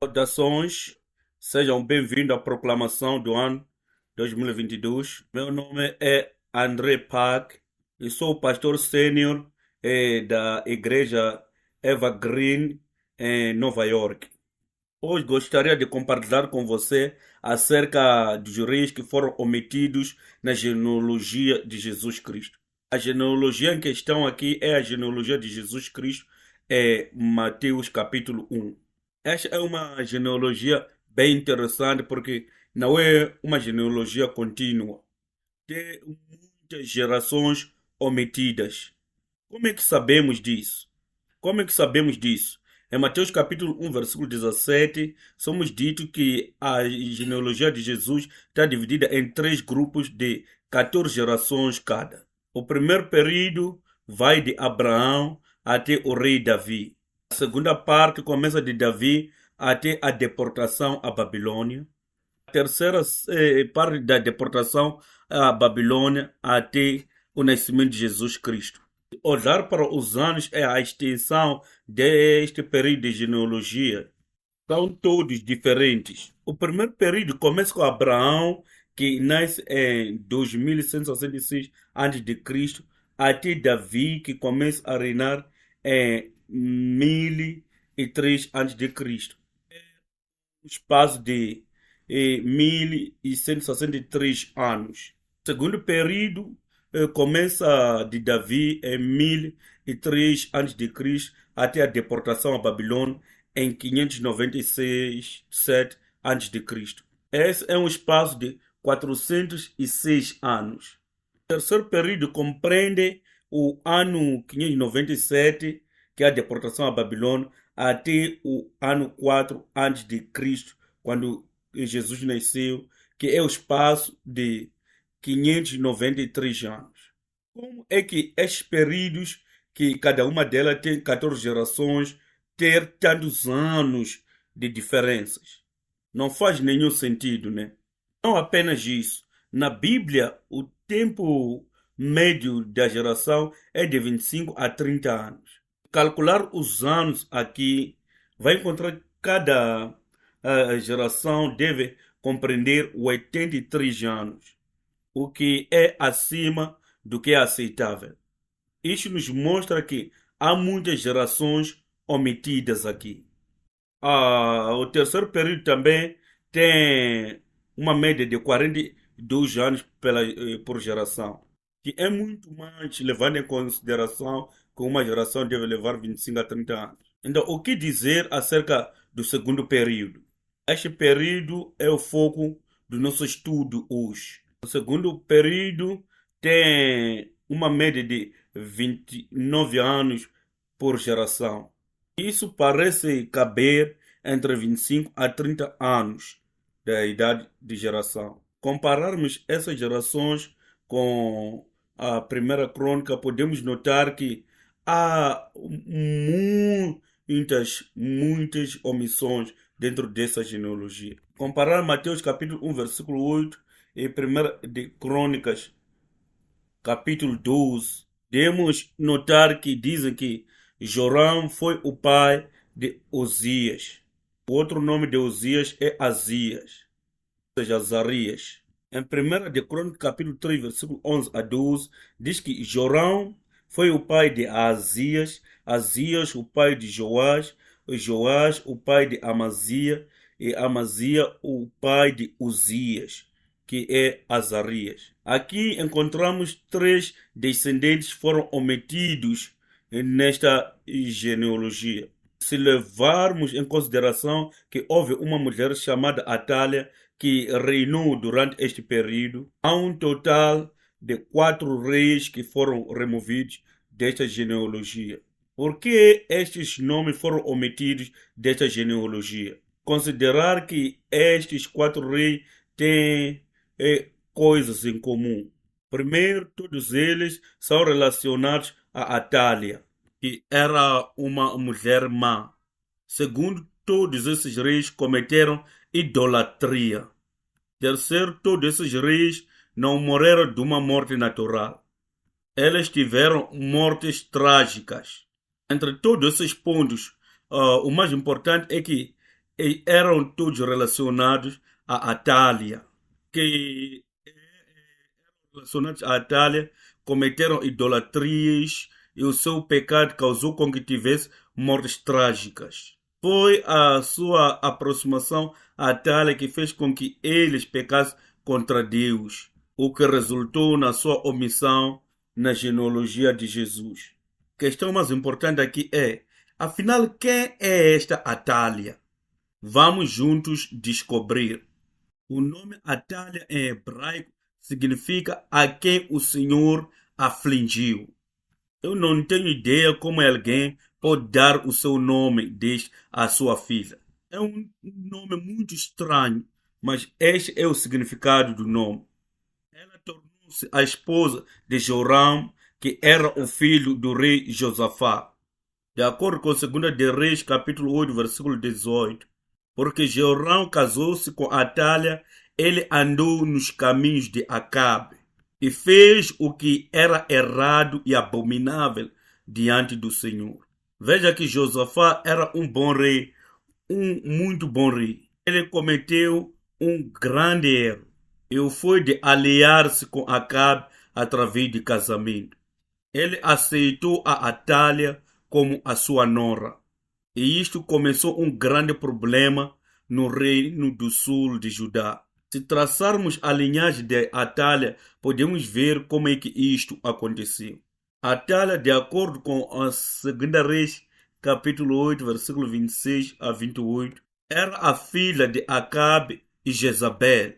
Saudações, sejam bem-vindos à proclamação do ano 2022. Meu nome é André Pack e sou o pastor sênior da igreja Evergreen em Nova York. Hoje gostaria de compartilhar com você acerca dos reis que foram omitidos na genealogia de Jesus Cristo. A genealogia em questão aqui é a genealogia de Jesus Cristo, Mateus capítulo 1. Esta é uma genealogia bem interessante porque não é uma genealogia contínua. Tem muitas gerações omitidas. Como é que sabemos disso? Como é que sabemos disso? Em Mateus capítulo 1, versículo 17, somos dito que a genealogia de Jesus está dividida em três grupos de 14 gerações cada. O primeiro período vai de Abraão até o rei Davi. A segunda parte começa de Davi até a deportação à Babilônia. A terceira parte da deportação à Babilônia até o nascimento de Jesus Cristo. Olhar para os anos é a extensão deste período de genealogia. São todos diferentes. O primeiro período começa com Abraão, que nasce em 2166 a.C., até Davi, que começa a reinar em 1003 a.C. Um espaço de 1163 anos. O segundo período começa de Davi em 1003 a.C. até a deportação à Babilônia em 596 7 a.C. Esse é um espaço de 406 anos. O terceiro período compreende o ano 597, que é a deportação à Babilônia, até o ano 4 a.C., quando Jesus nasceu, que é o espaço de 593 anos. Como é que estes períodos, que cada uma delas tem 14 gerações, ter tantos anos de diferenças? Não faz nenhum sentido, né? Não apenas isso. Na Bíblia, o tempo médio da geração é de 25 a 30 anos. Calcular os anos aqui vai encontrar que cada geração deve compreender 83 anos, o que é acima do que é aceitável. Isto nos mostra que há muitas gerações omitidas aqui. O terceiro período também tem uma média de 42 anos por geração, que é muito mais, levando em consideração que uma geração deve levar 25 a 30 anos. Então, o que dizer acerca do segundo período? Este período é o foco do nosso estudo hoje. O segundo período tem uma média de 29 anos por geração. Isso parece caber entre 25 a 30 anos da idade de geração. Compararmos essas gerações com a primeira crônica, podemos notar que há muitas omissões dentro dessa genealogia. Comparar Mateus capítulo 1, versículo 8 e primeira de Crônicas capítulo 12, devemos notar que dizem que Joram foi o pai de Osias. O outro nome de Osias é Azias, ou seja, Azarias. Em 1 de Crônicas, capítulo 3, versículo 11 a 12, diz que Joram foi o pai de Azias, Azias o pai de Joás, Joás o pai de Amazia, e Amazia o pai de Uzias, que é Azarias. Aqui encontramos três descendentes que foram omitidos nesta genealogia. Se levarmos em consideração que houve uma mulher chamada Atália que reinou durante este período, há um total de 4 reis que foram removidos desta genealogia. Por que estes nomes foram omitidos desta genealogia? Considerar que estes 4 reis têm coisas em comum. Primeiro, todos eles são relacionados a Atália, que era uma mulher má. Segundo, todos esses reis cometeram idolatria. Terceiro, todos esses reis não morreram de uma morte natural. Eles tiveram mortes trágicas. Entre todos esses pontos, o mais importante é que e eram todos relacionados a Atália, que relacionados a Atália cometeram idolatrias e o seu pecado causou com que tivesse mortes trágicas. Foi a sua aproximação a Atália que fez com que eles pecassem contra Deus, o que resultou na sua omissão na genealogia de Jesus. A questão mais importante aqui é, afinal, quem é esta Atália? Vamos juntos descobrir. O nome Atália em hebraico significa a quem o Senhor afligiu. Eu não tenho ideia como alguém pode dar o seu nome deste à sua filha. É um nome muito estranho, mas este é o significado do nome. Ela tornou-se a esposa de Joram, que era o filho do rei Josafá. De acordo com 2 de Reis, capítulo 8, versículo 18. Porque Joram casou-se com Atália, ele andou nos caminhos de Acabe e fez o que era errado e abominável diante do Senhor. Veja que Josafá era um bom rei, um muito bom rei. Ele cometeu um grande erro. Ele foi de aliar-se com Acabe através de casamento. Ele aceitou a Atália como a sua nora. E isto começou um grande problema no reino do sul de Judá. Se traçarmos a linhagem de Atália, podemos ver como é que isto aconteceu. Atália, de acordo com a 2 Reis, capítulo 8, versículo 26 a 28, era a filha de Acabe e Jezabel.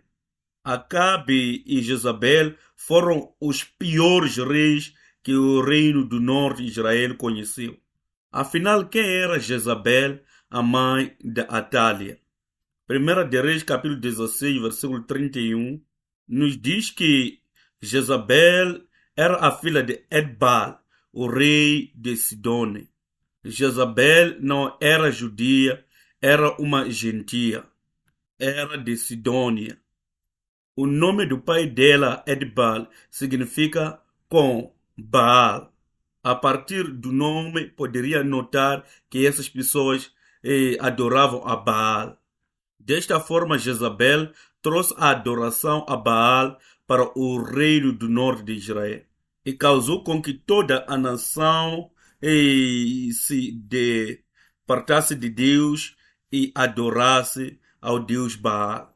Acabe e Jezabel foram os piores reis que o reino do norte de Israel conheceu. Afinal, quem era Jezabel, a mãe de Atália? 1 de Reis, capítulo 16, versículo 31, nos diz que Jezabel era a filha de Edbal, o rei de Sidone. Jezabel não era judia, era uma gentia. Era de Sidônia. O nome do pai dela, Edbal, significa com Baal. A partir do nome, poderia notar que essas pessoas adoravam a Baal. Desta forma, Jezabel trouxe a adoração a Baal para o reino do norte de Israel e causou com que toda a nação se apartasse de Deus e adorasse ao Deus Baal.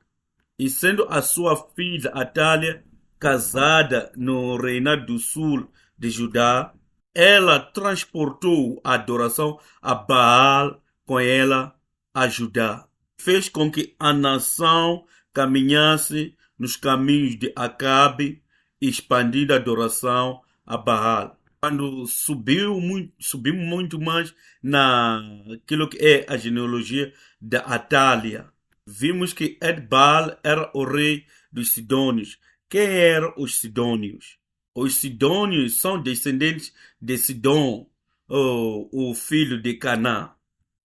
E sendo a sua filha Atália casada no reinado do sul de Judá, ela transportou a adoração a Baal com ela a Judá. Fez com que a nação caminhasse nos caminhos de Acabe, expandindo a adoração a Baal. Quando subimos muito mais naquilo que é a genealogia da Atália, vimos que Edbal era o rei dos Sidônios. Quem eram os Sidônios? Os Sidônios são descendentes de Sidom, o filho de Canaã.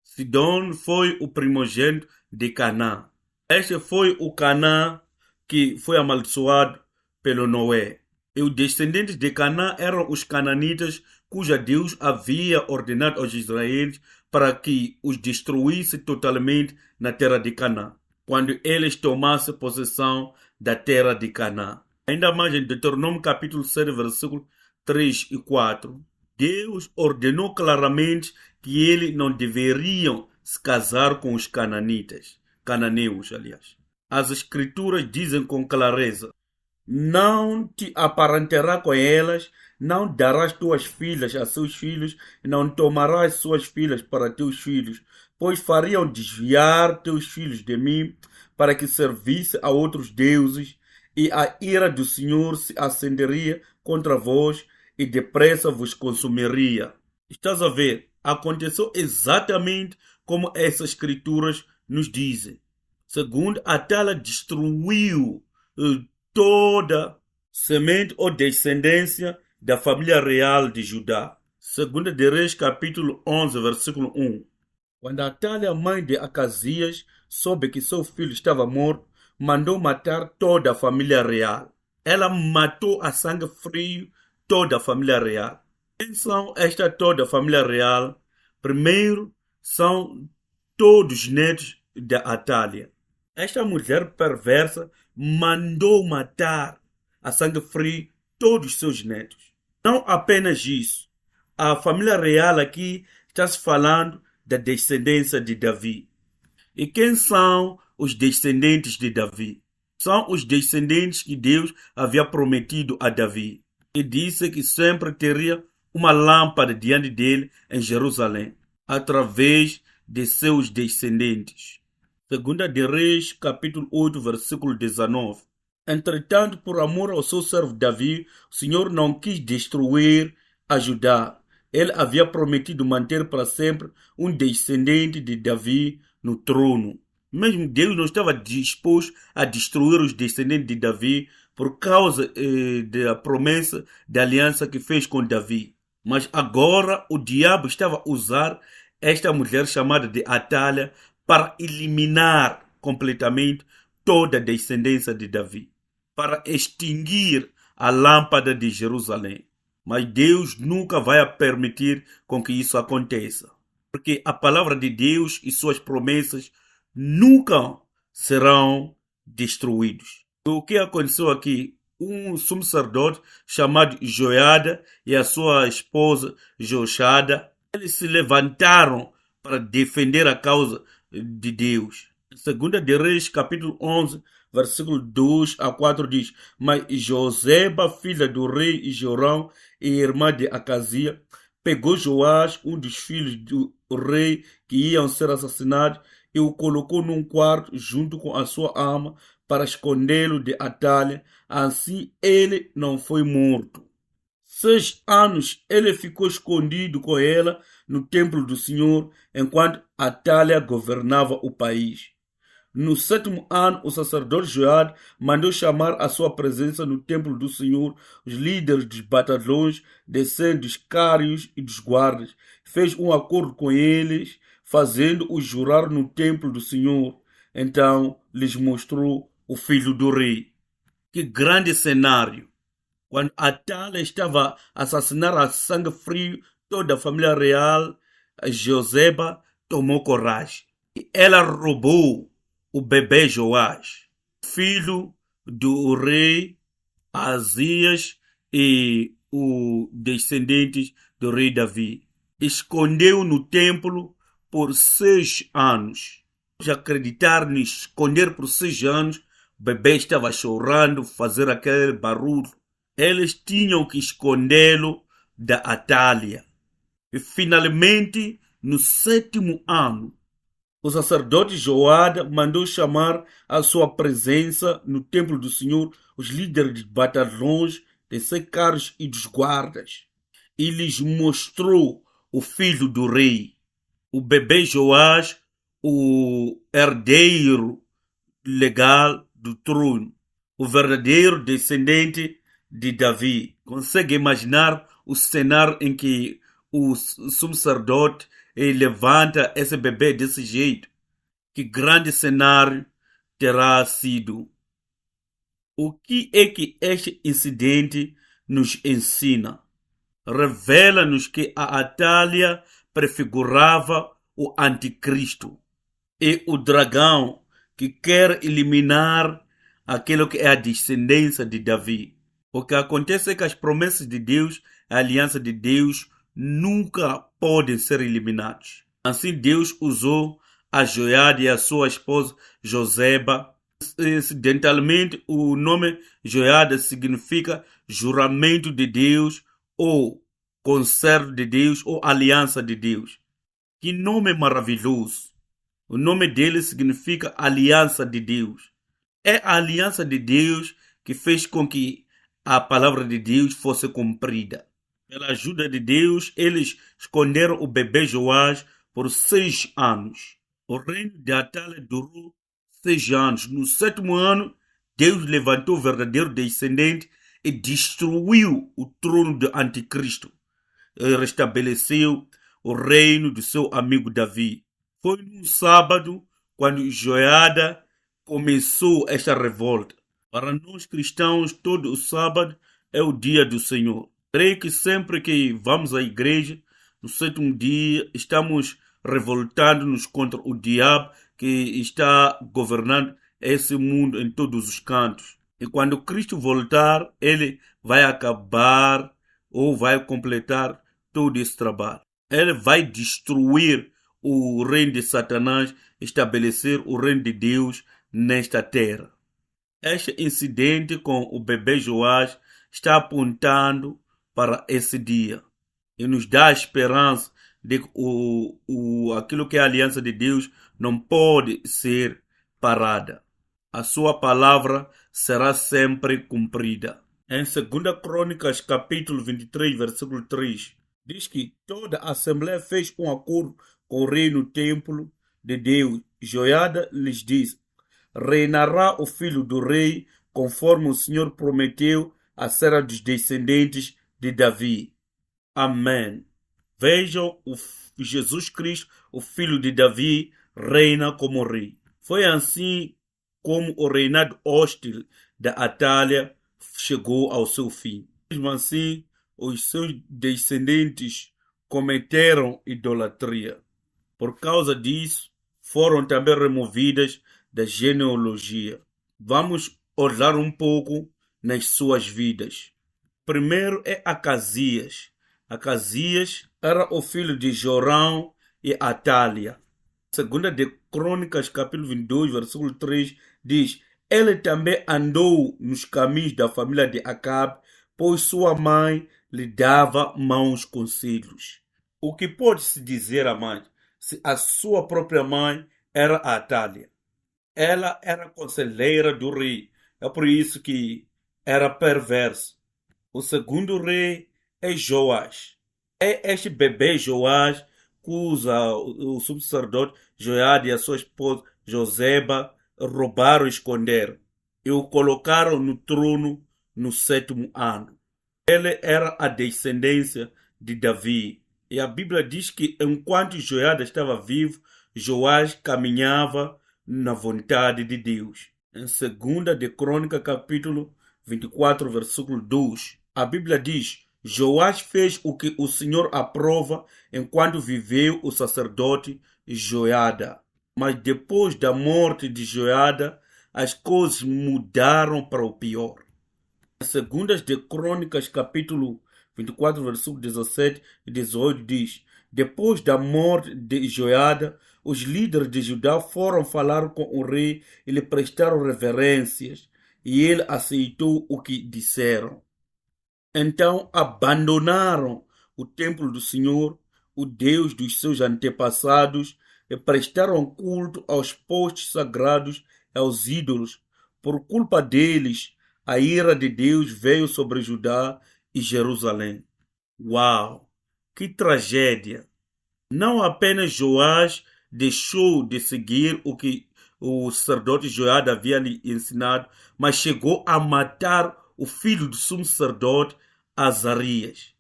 Sidom foi o primogênito de Canaã. Este foi o Canaã que foi amaldiçoado pelo Noé. E os descendentes de Canaã eram os cananitas, cuja Deus havia ordenado aos israelitas para que os destruísse totalmente na terra de Canaã, quando eles tomassem possessão da terra de Canaã. Ainda mais em Deuteronômio capítulo 7, versículo 3 e 4, Deus ordenou claramente que eles não deveriam se casar com os cananeus, aliás. As escrituras dizem com clareza: não te aparentará com elas, não darás tuas filhas a seus filhos, e não tomarás suas filhas para teus filhos, pois fariam desviar teus filhos de mim, para que servisse a outros deuses, e a ira do Senhor se acenderia contra vós, e depressa vos consumiria. Estás a ver? Aconteceu exatamente como essas escrituras nos dizem. Segundo, Atália destruiu toda semente ou descendência da família real de Judá. 2 de Reis, capítulo 11, versículo 1. Quando Atália, mãe de Acasias, soube que seu filho estava morto, mandou matar toda a família real. Ela matou a sangue frio toda a família real. Quem são esta toda a família real? Primeiro, são todos netos da Atália. Esta mulher perversa mandou matar a sangue frio todos os seus netos. Não apenas isso, a família real aqui está se falando da descendência de Davi. E quem são os descendentes de Davi? São os descendentes que Deus havia prometido a Davi. E disse que sempre teria uma lâmpada diante dele em Jerusalém, através de seus descendentes. Segunda de Reis, capítulo 8, versículo 19. Entretanto, por amor ao seu servo Davi, o Senhor não quis destruir a Judá. Ele havia prometido manter para sempre um descendente de Davi no trono. Mesmo Deus não estava disposto a destruir os descendentes de Davi por causa da promessa da aliança que fez com Davi. Mas agora o diabo estava a usar esta mulher chamada de Atália para eliminar completamente toda a descendência de Davi, para extinguir a lâmpada de Jerusalém. Mas Deus nunca vai permitir com que isso aconteça, porque a palavra de Deus e suas promessas nunca serão destruídos. O que aconteceu aqui? Um sumo sacerdote chamado Joiada e a sua esposa Jochada, eles se levantaram para defender a causa de Deus. Segunda de Reis, capítulo 11, versículo 2 a 4 diz: Mas Joseba, filha do rei Jorão e irmã de Acazia, pegou Joás, um dos filhos do rei que iam ser assassinados, e o colocou num quarto junto com a sua ama para escondê-lo de Atália. Assim ele não foi morto. 6 anos ele ficou escondido com ela no templo do Senhor, enquanto Atália governava o país. No 7º ano, o sacerdote Joiada mandou chamar à sua presença no templo do Senhor os líderes dos batalhões, descendo dos cários e dos guardas. Fez um acordo com eles, fazendo-os jurar no templo do Senhor. Então lhes mostrou o filho do rei. Que grande cenário! Quando Atália estava a assassinar a sangue frio toda a família real, Joseba tomou coragem. E ela roubou o bebê Joás, filho do rei Azias e o descendente do rei Davi. Escondeu no templo por 6 anos. De acreditar em esconder por 6 anos, o bebê estava chorando, fazer aquele barulho. Eles tinham que escondê-lo da Atália. E finalmente, no 7º ano, o sacerdote Joiada mandou chamar à sua presença no templo do Senhor os líderes de batalhões, de secários e dos guardas. E lhes mostrou o filho do rei, o bebê Joás, o herdeiro legal do trono, o verdadeiro descendente de Davi. Consegue imaginar o cenário em que o sumo sacerdote levanta esse bebê desse jeito? Que grande cenário terá sido. O que é que este incidente nos ensina? Revela-nos que a Atália prefigurava o anticristo e o dragão que quer eliminar aquilo que é a descendência de Davi. O que acontece é que as promessas de Deus, a aliança de Deus, nunca podem ser eliminadas. Assim Deus usou a Joiada e a sua esposa Joseba. Incidentalmente, o nome Joiada significa juramento de Deus, ou conservo de Deus, ou aliança de Deus. Que nome maravilhoso! O nome dele significa aliança de Deus. É a aliança de Deus que fez com que a palavra de Deus fosse cumprida. Pela ajuda de Deus, eles esconderam o bebê Joás por 6 anos. O reino de Atália durou 6 anos. No 7º ano, Deus levantou o verdadeiro descendente e destruiu o trono do anticristo. Ele restabeleceu o reino do seu amigo Davi. Foi num sábado quando Joiada começou esta revolta. Para nós cristãos, todo o sábado é o dia do Senhor. Creio que sempre que vamos à igreja, no 7º dia, estamos revoltando-nos contra o diabo que está governando esse mundo em todos os cantos. E quando Cristo voltar, ele vai acabar ou vai completar todo esse trabalho. Ele vai destruir o reino de Satanás, estabelecer o reino de Deus nesta terra. Este incidente com o bebê Joás está apontando para esse dia e nos dá a esperança de que aquilo que é a aliança de Deus não pode ser parada. A sua palavra será sempre cumprida. Em 2 Crônicas, capítulo 23, versículo 3, diz que toda a Assembleia fez um acordo com o rei no templo de Deus. Joiada lhes disse: reinará o filho do rei, conforme o Senhor prometeu a serra dos descendentes de Davi. Amém. Vejam, Jesus Cristo, o filho de Davi, reina como rei. Foi assim como o reinado hostil da Atália chegou ao seu fim. Mesmo assim, os seus descendentes cometeram idolatria. Por causa disso, foram também removidas da genealogia. Vamos olhar um pouco nas suas vidas. Primeiro é Acasias. Acasias era o filho de Jorão e Atália. Segunda de Crônicas, capítulo 22, versículo 3, diz: ele também andou nos caminhos da família de Acabe, pois sua mãe lhe dava maus conselhos. O que pode-se dizer a mãe? Se a sua própria mãe era a Atália. Ela era conselheira do rei. É por isso que era perverso. O segundo rei é Joás. É este bebê Joás que o subsacerdote Joiada e a sua esposa Joseba roubaram e esconderam e o colocaram no trono no 7º ano. Ele era a descendência de Davi. E a Bíblia diz que enquanto Joiada estava vivo, Joás caminhava na vontade de Deus. Em 2 de Crônica, capítulo 24, versículo 2, a Bíblia diz: Joás fez o que o Senhor aprova enquanto viveu o sacerdote Joiada. Mas depois da morte de Joiada, as coisas mudaram para o pior. Segundas de Crônicas, capítulo 24, versículo 17 e 18 diz: depois da morte de Joiada, os líderes de Judá foram falar com o rei e lhe prestaram reverências, e ele aceitou o que disseram. Então abandonaram o templo do Senhor, o Deus dos seus antepassados, e prestaram culto aos postos sagrados e aos ídolos. Por culpa deles, a ira de Deus veio sobre Judá e Jerusalém. Uau! Que tragédia! Não apenas Joás deixou de seguir o que o sacerdote Joiada havia lhe ensinado, mas chegou a matar o filho do sumo sacerdote Azarias.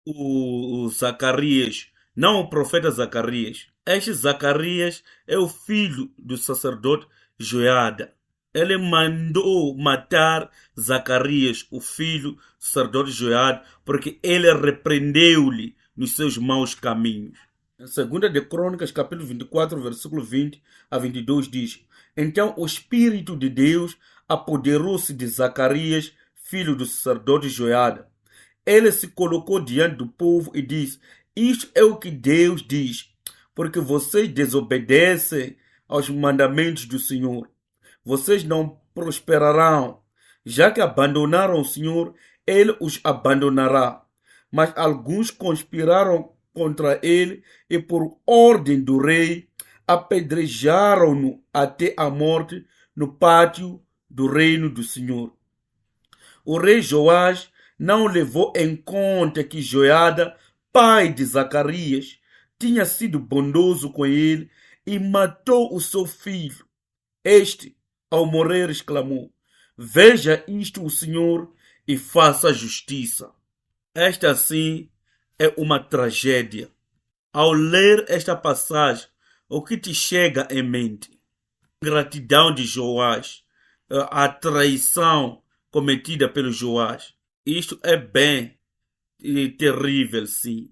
O Zacarias, não o profeta Zacarias. Este Zacarias é o filho do sacerdote Joiada. Ele mandou matar Zacarias, o filho do sacerdote Joiada, porque ele repreendeu-lhe nos seus maus caminhos. Em 2 de Crônicas, capítulo 24, versículo 20 a 22 diz: então o Espírito de Deus apoderou-se de Zacarias, filho do sacerdote Joiada. Ele se colocou diante do povo e disse: isto é o que Deus diz, porque vocês desobedecem aos mandamentos do Senhor. Vocês não prosperarão. Já que abandonaram o Senhor, ele os abandonará. Mas alguns conspiraram contra ele e, por ordem do rei, apedrejaram-no até a morte no pátio do reino do Senhor. O rei Joás não levou em conta que Joiada, pai de Zacarias, tinha sido bondoso com ele e matou o seu filho. Este, ao morrer, exclamou: veja isto o Senhor e faça justiça. Esta, sim, é uma tragédia. Ao ler esta passagem, o que te chega em mente? A ingratidão de Joás, a traição cometida pelo Joás. Isto é bem terrível, sim.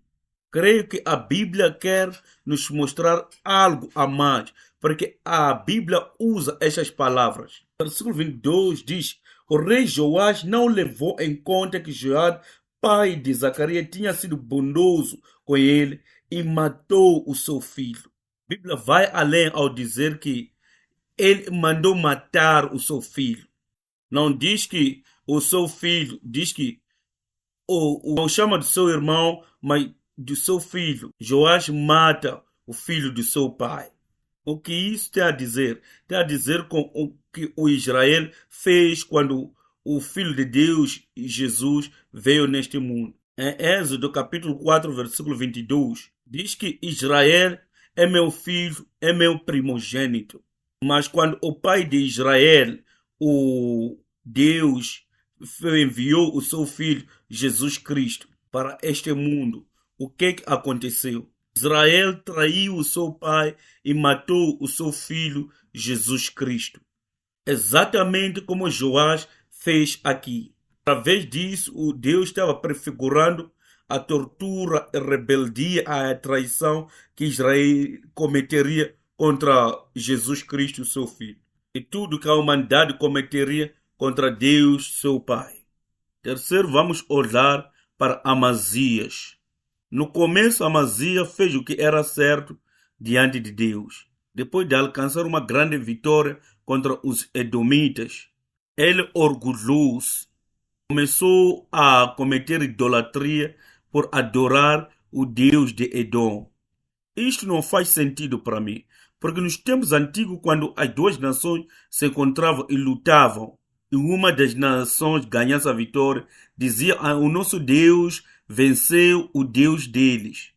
Creio que a Bíblia quer nos mostrar algo a mais porque a Bíblia usa estas palavras. Versículo 22 diz: o rei Joás não levou em conta que Joade, pai de Zacarias, tinha sido bondoso com ele e matou o seu filho. A Bíblia vai além ao dizer que ele mandou matar o seu filho. Não diz que o seu filho, diz que ou chama de seu irmão, mas do seu filho. Joás mata o filho de seu pai. O que isso tem a dizer? Tem a dizer com o que o Israel fez quando o Filho de Deus, Jesus, veio neste mundo. Em Êxodo capítulo 4, versículo 22, diz que Israel é meu filho, é meu primogênito. Mas quando o pai de Israel, o Deus, enviou o seu filho, Jesus Cristo, para este mundo, o que aconteceu? Israel traiu o seu pai e matou o seu filho, Jesus Cristo. Exatamente como Joás fez aqui. Através disso, o Deus estava prefigurando a tortura, a rebeldia, a traição que Israel cometeria contra Jesus Cristo, seu filho. E tudo que a humanidade cometeria contra Deus, seu Pai. Terceiro, vamos olhar para Amazias. No começo, Amazias fez o que era certo diante de Deus. Depois de alcançar uma grande vitória contra os edomitas, ele orgulhou-se. Começou a cometer idolatria por adorar o Deus de Edom. Isto não faz sentido para mim, porque nos tempos antigos, quando as duas nações se encontravam e lutavam, e uma das nações ganhasse a vitória, dizia: o nosso Deus venceu o Deus deles.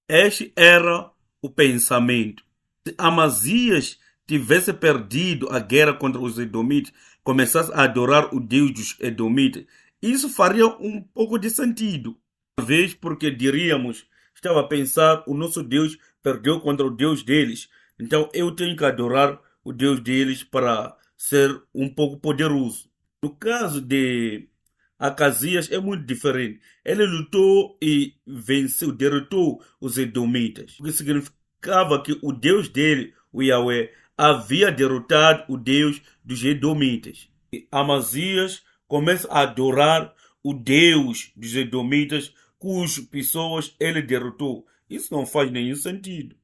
Este era o pensamento. Se Amazias tivesse perdido a guerra contra os edomitas, começasse a adorar o Deus dos edomitas, isso faria um pouco de sentido. Talvez porque diríamos: estava a pensar, o nosso Deus perdeu contra o Deus deles, então eu tenho que adorar o Deus deles para ser um pouco poderoso. No caso de Acasias é muito diferente. Ele lutou e venceu, derrotou os edomitas, o que significava que o Deus dele, o Yahweh, havia derrotado o Deus dos edomitas. E Amazias começa a adorar o Deus dos edomitas, cujas pessoas ele derrotou. Isso não faz nenhum sentido.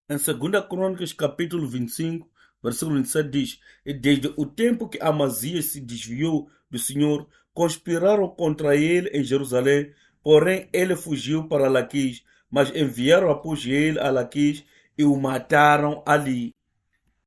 Em 2 Crônicas, capítulo 25, versículo 27 diz: e desde o tempo que Amazias se desviou do Senhor, conspiraram contra ele em Jerusalém, porém ele fugiu para Laquis, mas enviaram após ele a Laquis e o mataram ali.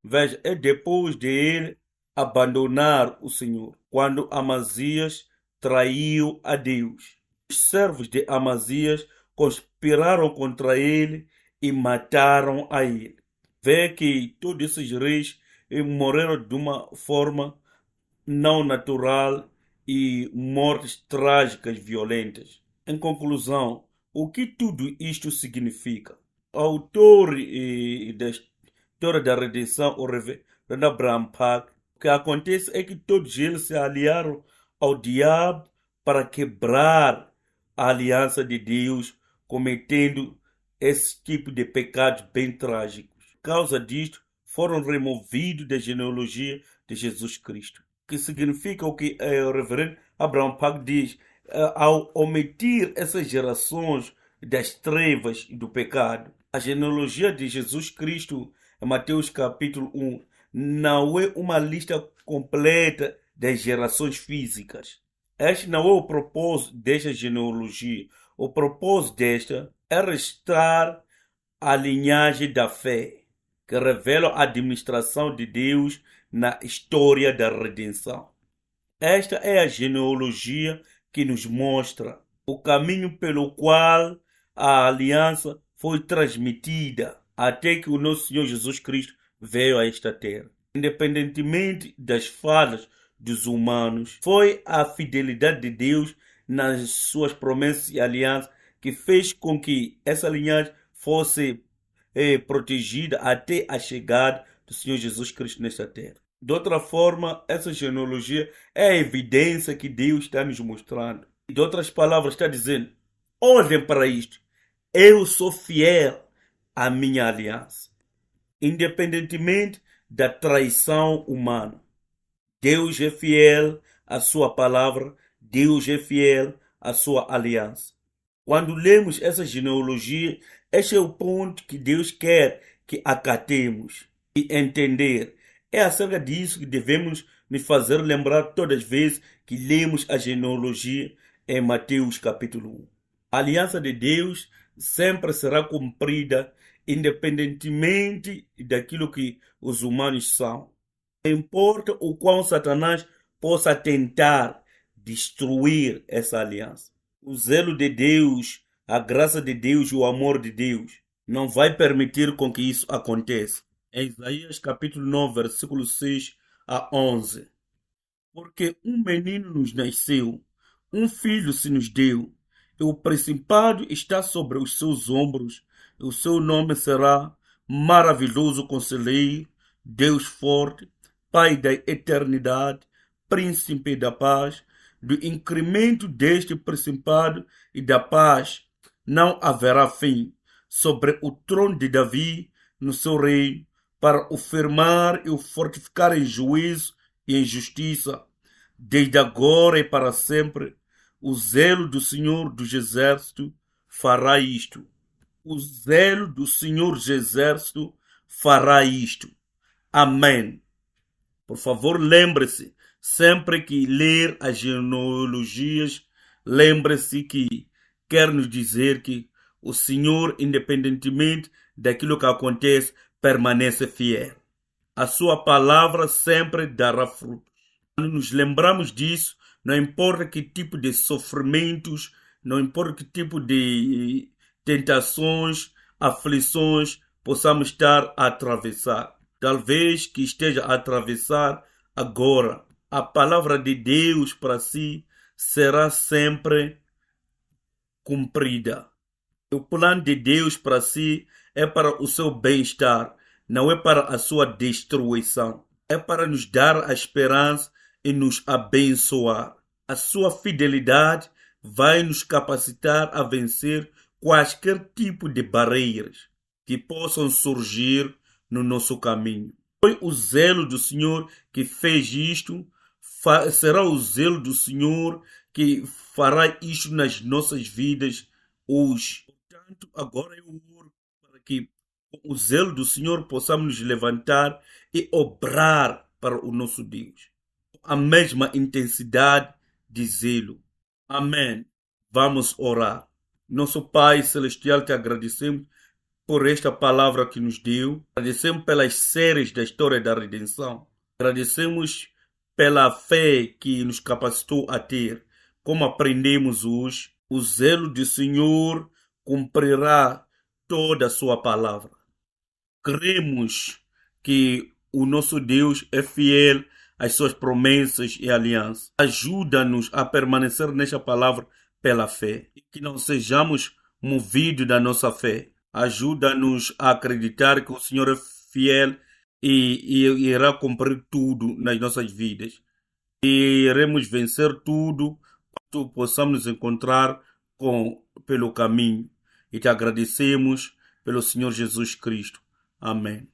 Veja, é depois de ele abandonar o Senhor, quando Amazias traiu a Deus. Os servos de Amazias conspiraram contra ele e mataram a ele. Vê que todos esses reis morreram de uma forma não natural e mortes trágicas, violentas. Em conclusão, o que tudo isto significa? O autor da história da redenção, o reverendo Abraham Pack, o que acontece é que todos eles se aliaram ao diabo para quebrar a aliança de Deus, cometendo esse tipo de pecados bem trágicos. Por causa disto, foram removidos da genealogia de Jesus Cristo. O que significa o que o reverendo Abraham Pack diz: ao omitir essas gerações das trevas e do pecado, a genealogia de Jesus Cristo, em Mateus capítulo 1, não é uma lista completa das gerações físicas. Este não é o propósito desta genealogia. O propósito desta é restar a linhagem da fé, que revela a administração de Deus na história da redenção. Esta é a genealogia que nos mostra o caminho pelo qual a aliança foi transmitida até que o nosso Senhor Jesus Cristo veio a esta terra. Independentemente das falhas dos humanos, foi a fidelidade de Deus nas suas promessas e alianças que fez com que essa linhagem fosse protegida até a chegada do Senhor Jesus Cristo nesta terra. De outra forma, essa genealogia é a evidência que Deus está nos mostrando. De outras palavras, está dizendo: olhem para isto, eu sou fiel à minha aliança. independentemente da traição humana. Deus é fiel à sua palavra, Deus é fiel à sua aliança. Quando lemos essa genealogia, este é o ponto que Deus quer que acatemos e entender. É acerca disso que devemos nos fazer lembrar todas as vezes que lemos a genealogia em Mateus capítulo 1. A aliança de Deus sempre será cumprida, independentemente daquilo que os humanos são. Não importa o quão Satanás possa tentar destruir essa aliança. O zelo de Deus, a graça de Deus e o amor de Deus não vai permitir com que isso aconteça. Em Isaías capítulo 9, versículo 6 a 11. Porque um menino nos nasceu, um filho se nos deu, e o principado está sobre os seus ombros, e o seu nome será Maravilhoso Conselheiro, Deus Forte, Pai da Eternidade, Príncipe da Paz. Do incremento deste principado e da paz não haverá fim sobre o trono de Davi no seu reino, para o firmar e o fortificar em juízo e em justiça, desde agora e para sempre. O zelo do Senhor dos Exércitos fará isto. O zelo do Senhor dos Exércitos fará isto. Amém. Por favor, lembre-se, sempre que ler as genealogias, lembre-se que quer nos dizer que o Senhor, independentemente daquilo que acontece, permanece fiel. A sua palavra sempre dará fruto. Quando nos lembramos disso, não importa que tipo de sofrimentos, não importa que tipo de tentações, aflições possamos estar a atravessar. Talvez que esteja a atravessar agora. A palavra de Deus para si será sempre cumprida. O plano de Deus para si é para o seu bem-estar, não é para a sua destruição. É para nos dar a esperança e nos abençoar. A sua fidelidade vai nos capacitar a vencer quaisquer tipo de barreiras que possam surgir no nosso caminho. Foi o zelo do Senhor que fez isto, será o zelo do Senhor que fará isto nas nossas vidas hoje. Portanto, agora eu oro para que com o zelo do Senhor possamos nos levantar e obrar para o nosso Deus. A mesma intensidade de zelo. Amém. Vamos orar. Nosso Pai Celestial, te agradecemos por esta palavra que nos deu. Agradecemos pelas séries da história da redenção. Agradecemos pela fé que nos capacitou a ter. Como aprendemos hoje, o zelo do Senhor cumprirá toda a sua palavra. Cremos que o nosso Deus é fiel às suas promessas e alianças. Ajuda-nos a permanecer nesta palavra pela fé. E que não sejamos movidos da nossa fé. Ajuda-nos a acreditar que o Senhor é fiel e irá cumprir tudo nas nossas vidas. E iremos vencer tudo quando possamos nos encontrar pelo caminho. E te agradecemos pelo Senhor Jesus Cristo. Amém.